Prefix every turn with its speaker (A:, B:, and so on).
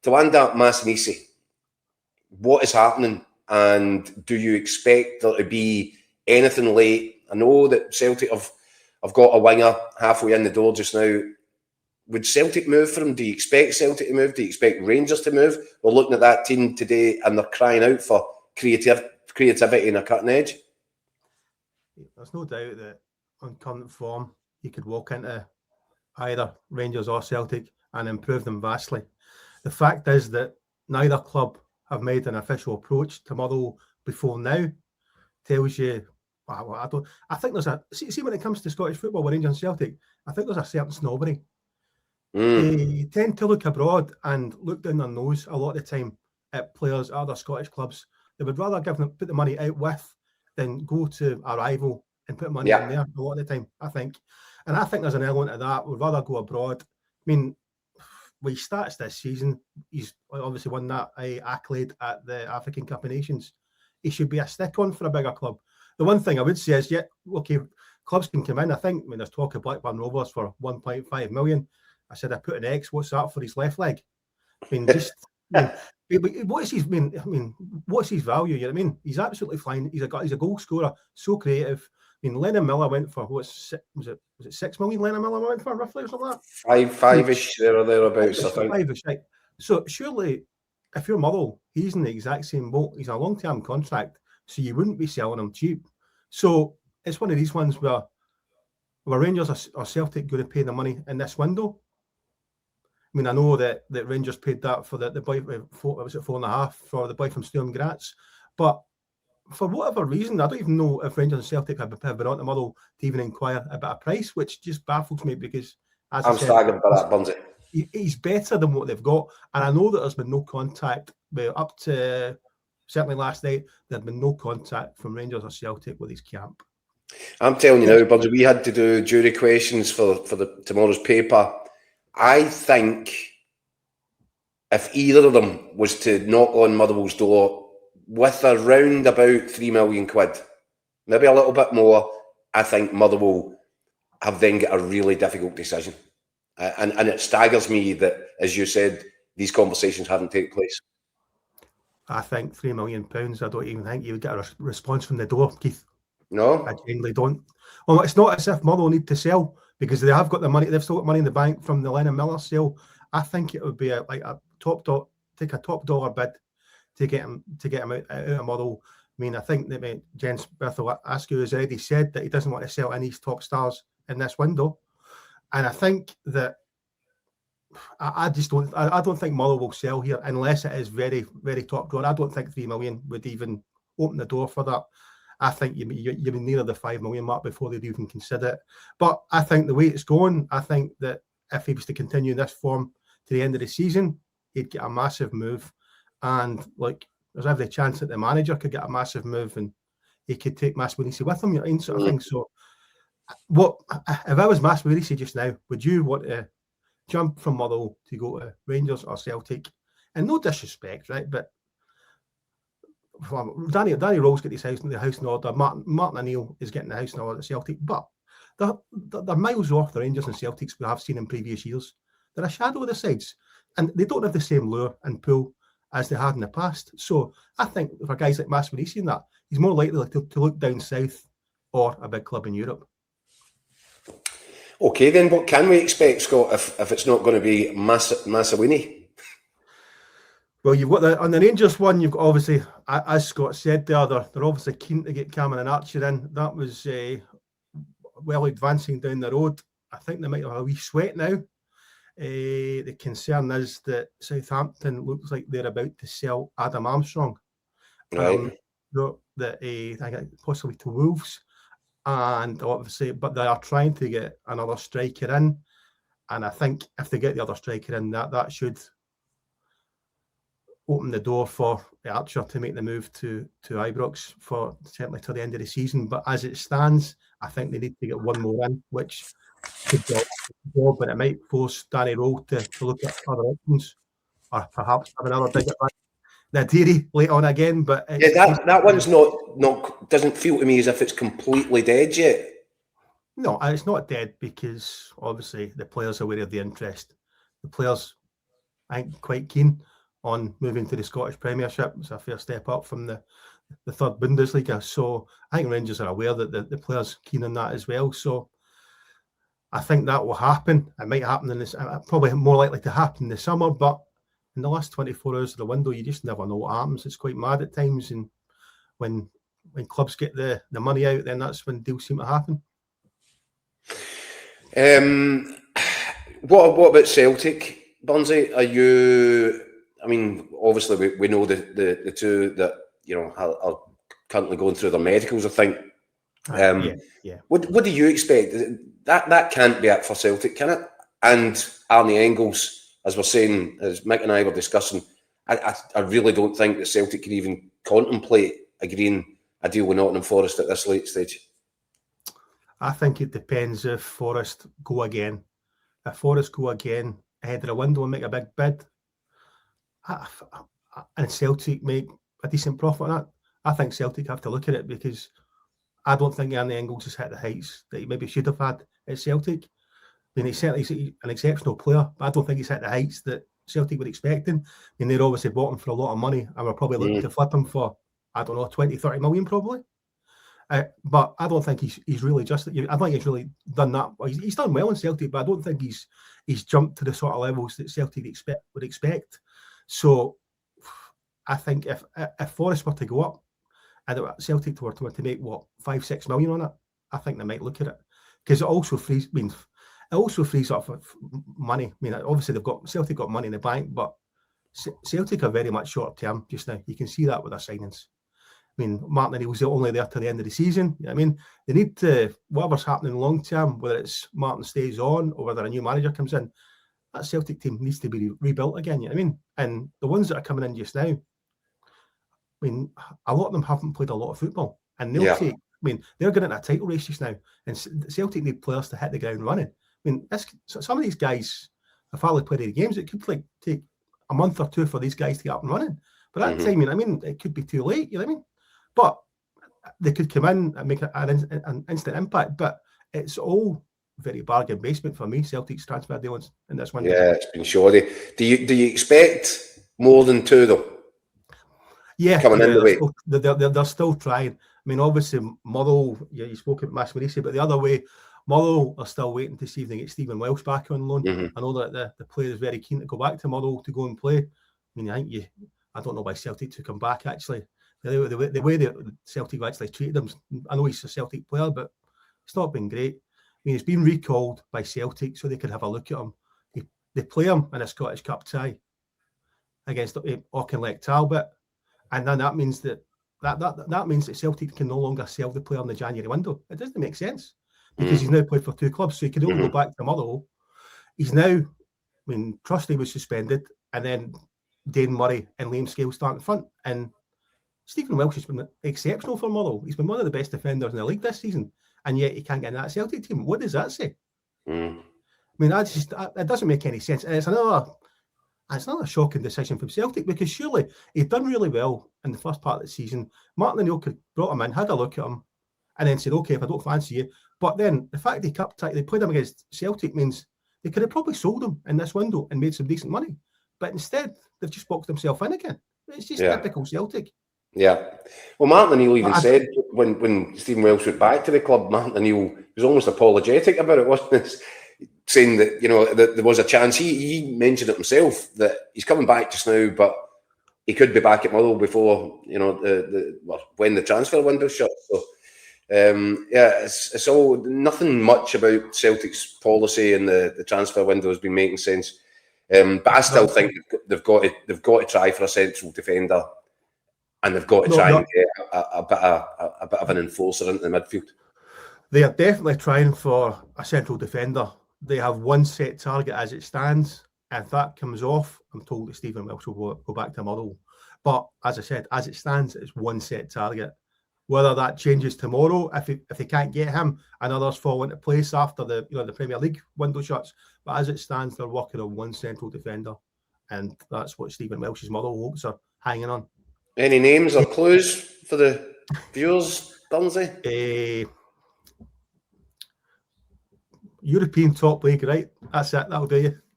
A: To land at Maswanhise, what is happening, and do you expect there to be anything late? I know that Celtic have got a winger halfway in the door just now. Would Celtic move for him? Do you expect Celtic to move? Do you expect Rangers to move? We're looking at that team today and they're crying out for creativity and a cutting edge.
B: There's no doubt that on current form, you could walk into either Rangers or Celtic and improve them vastly. The fact is that neither club have made an official approach to Motherwell before now. Tells you, well, I think there's a, see when it comes to Scottish football with Rangers and Celtic, I think there's a certain snobbery. They tend to look abroad and look down their nose a lot of the time at players at other Scottish clubs. They would rather put the money out with than go to a rival and put money in there a lot of the time, I think. And I think there's an element of that. We'd rather go abroad. I mean, with his stats this season, he's obviously won that accolade at the African Cup of Nations. He should be a stick-on for a bigger club. The one thing I would say is, okay, clubs can come in. I think when there's talk of Blackburn Rovers for 1.5 million, I said I put an X. What's that for his left leg? I mean, just what is his? I mean, what's his value? You know what I mean? He's absolutely fine. He's a goal scorer, so creative. I mean, Lennon Miller went for was it 6 million? Lennon Miller went for roughly or something like that.
A: Five-ish there or thereabouts. I think.
B: Five-ish, right. So surely, if you're Motherwell, he's in the exact same boat. He's a long-term contract, so you wouldn't be selling him cheap. So it's one of these ones where Rangers or Celtic going to pay the money in this window. I mean, I know that Rangers paid that for the boy, was it 4.5 for the boy from Sturm Graz, but for whatever reason, I don't even know if Rangers and Celtic have been on to Motherwell to even inquire about a price, which just baffles me because, as I'm
A: staggered by that, Bunzy.
B: He's better than what they've got, and I know that there's been no contact. Up to certainly last night, there had been no contact from Rangers or Celtic with his camp.
A: I'm telling you now, Bunzy, we had to do jury questions for tomorrow's paper. I think if either of them was to knock on Motherwell's door with around about £3 million, maybe a little bit more, I think Motherwell have then got a really difficult decision. And it staggers me that, as you said, these conversations haven't taken place.
B: I think £3 million, I don't even think you would get a response from the door, Keith.
A: No?
B: I genuinely don't. Well, it's not as if Motherwell need to sell because they have got the money. They've still got money in the bank from the Lennon Miller sale. I think it would be take a top dollar bid to get him out of Motherwell. I mean, I think that Jens Berthel Askew has already said that he doesn't want to sell any top stars in this window, and I think that I don't think Motherwell will sell here unless it is very, very top drawer. I don't think £3 million would even open the door for that. I think you'd be near the £5 million mark before they'd even consider it. But I think the way it's going, I think that if he was to continue in this form to the end of the season, he'd get a massive move. And there's every chance that the manager could get a massive move and he could take Maswanhise with him, sort of thing. So, if I was Maswanhise just now, would you want to jump from Motherwell to go to Rangers or Celtic? And no disrespect, right? But Danny Rowell's got the house in order. Martin O'Neill is getting the house in order at Celtic, but they're miles off the Rangers and Celtics we have seen in previous years. They're a shadow of the sides, and they don't have the same lure and pull as they had in the past. So I think for guys like Maswanhise and that, he's more likely to look down south or a big club in Europe.
A: Okay, then what can we expect, Scott, if it's not going to be Maswanhise?
B: Well, you've got on the Rangers one, you've got obviously, as Scott said there, they're obviously keen to get Cameron Archer in. That was well advancing down the road. I think they might have a wee sweat now. The concern is that Southampton looks like they're about to sell Adam Armstrong.
A: Right.
B: That possibly to Wolves. And obviously, but they are trying to get another striker in. And I think if they get the other striker in, that should open the door for Archer to make the move to Ibrox for certainly till the end of the season. But as it stands, I think they need to get one more in, which could be a job, but it might force Danny Rowell to look at other options, or perhaps have another dig at Nadiri late on again. But
A: that one's not doesn't feel to me as if it's completely dead yet.
B: No, and it's not dead because obviously the players are aware of the interest. The players I think, quite keen on moving to the Scottish Premiership. It's a fair step up from the third Bundesliga. So I think Rangers are aware that the players keen on that as well. So I think that will happen. It might happen in this, probably more likely to happen in the summer, but in the last 24 hours of the window, you just never know what happens. It's quite mad at times, and when clubs get the money out, then that's when deals seem to happen.
A: What about Celtic, Burnsy? Are you? I mean, obviously we know the two that are currently going through their medicals, I think.
B: Yeah.
A: What do you expect? That can't be it for Celtic, can it? And Arne Engels, as we're saying, as Mick and I were discussing, I really don't think that Celtic can even contemplate agreeing a deal with Nottingham Forest at this late stage.
B: I think it depends if Forest go again. If Forest go again ahead of the window and make a big bid, and Celtic make a decent profit on that, I think Celtic have to look at it, because I don't think Arne Engels has hit the heights that he maybe should have had at Celtic. I mean, he's certainly an exceptional player, but I don't think he's hit the heights that Celtic were expecting. I mean, they're obviously bought him for a lot of money, and we're probably looking to flip him for, I don't know, 20, 30 million probably. But I don't think he's really just. I think he's really done that. He's done well in Celtic, but I don't think he's jumped to the sort of levels that Celtic would expect. So I think if Forest were to go up, and Celtic were to make 5-6 million on it, I think they might look at it, because it also frees up money. I mean, obviously Celtic got money in the bank, but Celtic are very much short term just now. You can see that with their signings. I mean, Martin was only there to the end of the season. I mean, they need to, whatever's happening long term, whether it's Martin stays on or whether a new manager comes in, that Celtic team needs to be rebuilt again. You know what I mean? And the ones that are coming in just now, I mean, a lot of them haven't played a lot of football, and they'll take. I mean, they're getting a title race just now, and Celtic need players to hit the ground running. I mean, some of these guys have hardly played any games. It could take a month or two for these guys to get up and running. But that time, you know what I mean, it could be too late. You know what I mean? But they could come in and make an instant impact. But it's all very bargain basement for me, Celtic's transfer dealings in this window.
A: Yeah, it's been shoddy. Do you expect more than two though?
B: Yeah,
A: coming in the way.
B: They're still trying. I mean, obviously, Motherwell, you spoke about Maswanhise, but the other way, Motherwell are still waiting to see if they get Stephen Welsh back on loan. I know that the player is very keen to go back to Motherwell to go and play. I mean, I don't know why Celtic took him back, actually. The way that Celtic actually treated him, I know he's a Celtic player, but it's not been great. I mean, he's been recalled by Celtic so they could have a look at him. They play him in a Scottish Cup tie against Auchinleck Talbot, and then that means that Celtic can no longer sell the player in the January window. It doesn't make sense, because he's now played for two clubs, so he can only go back to Motherwell. He's now, I mean, Trusty was suspended, and then Dane Murray and Liam Scales start in front, and Stephen Welsh has been exceptional for Motherwell. He's been one of the best defenders in the league this season, and yet he can't get in that Celtic team. What does that say? I mean, it doesn't make any sense. And it's another shocking decision from Celtic, because surely he'd done really well in the first part of the season. Martin O'Neill could brought him in, had a look at him, and then said, okay, if I don't fancy you. But then the fact they played him against Celtic means they could have probably sold him in this window and made some decent money. But instead, they've just boxed themselves in again. It's just typical Celtic.
A: Yeah. Well, Martin O'Neill even said when Stephen Welsh went back to the club, Martin O'Neill was almost apologetic about it, wasn't he? Saying that, that there was a chance. He mentioned it himself that he's coming back just now, but he could be back at Motherwell before, when the transfer window shut. So, it's all nothing much about Celtic's policy and the transfer window has been making sense. But I still think they've got to try for a central defender, and they've got to try and get a bit of an enforcer into the midfield.
B: They are definitely trying for a central defender. They have one set target as it stands. If that comes off, I'm told that Stephen Welsh will go back to Motherwell. But as I said, as it stands, it's one set target. Whether that changes tomorrow, if they can't get him, and others fall into place after the Premier League window shuts. But as it stands, they're working on one central defender, and that's what Stephen Welsh's Motherwell hopes are hanging on.
A: Any names or clues for the viewers, Burnsy?
B: European top league, right? That's it. That'll do you.